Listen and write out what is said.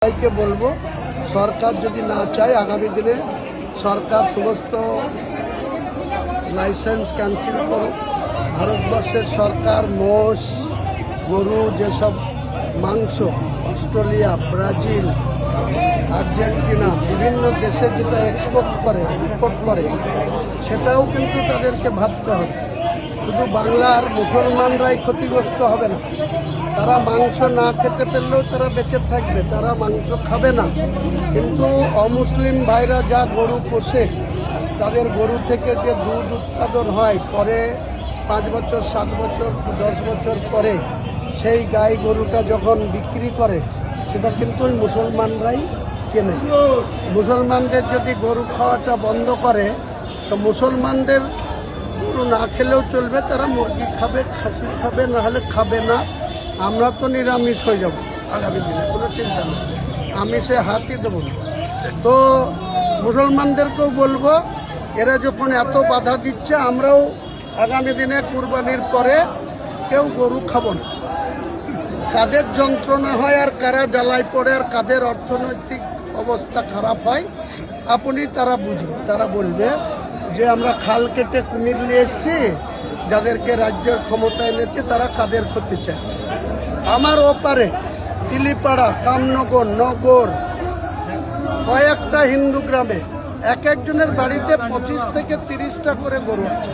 সবাইকে বলবো, সরকার যদি না চায় আগামী দিনে সরকার সমস্ত লাইসেন্স ক্যান্সেল করুক। ভারতবর্ষের সরকার মোষ, গরু, যেসব মাংস অস্ট্রেলিয়া, ব্রাজিল, আর্জেন্টিনা বিভিন্ন দেশে যেটা এক্সপোর্ট করে, ইম্পোর্ট করে, সেটাও কিন্তু তাদেরকে ভাবতে হবে। শুধু বাংলার মুসলমানরাই ক্ষতিগ্রস্ত হবে না, তারা মাংস না খেতে পেলেও তারা বেঁচে থাকবে, তারা মাংস খাবে না। কিন্তু অমুসলিম ভাইরা যা গরু পোষে, তাদের গরু থেকে যে দুধ উৎপাদন হয়, পরে 5 বছর 7 বছর 10 বছর পরে সেই গাই গরুটা যখন বিক্রি করে, সেটা কিন্তু ওই মুসলমানরাই কেনে। মুসলমানদের যদি গরু খাওয়াটা বন্ধ করে, তো মুসলমানদের গরু না খেলেও চলবে, তারা মুরগি খাবে, খাসি খাবে, না হলে খাবে না। আমরা তো নিরামিষ হয়ে যাব আগামী দিনে, কোনো চিন্তা নেই, আমিষে হাতই দেবো না। তো মুসলমানদেরকেও বলবো, এরা যখন এত বাধা দিচ্ছে, আমরাও আগামী দিনে কুরবানির পরে কেউ গরু খাবো না। কাদের যন্ত্রণা হয় আর কারা জ্বালায় পড়ে আর কাদের অর্থনৈতিক অবস্থা খারাপ হয়, আপনি তারা বুঝবে। তারা বলবে যে আমরা খাল কেটে কুমির নিয়ে এসছি, যাদেরকে রাজ্যের ক্ষমতা এনেছে তারা কাদের ক্ষতি চায়। আমার ওপারে তিলিপাড়া, কামনগর, নগর, কয়েকটা হিন্দু গ্রামে এক একজনের বাড়িতে 25 থেকে 30টা করে গরু আছে।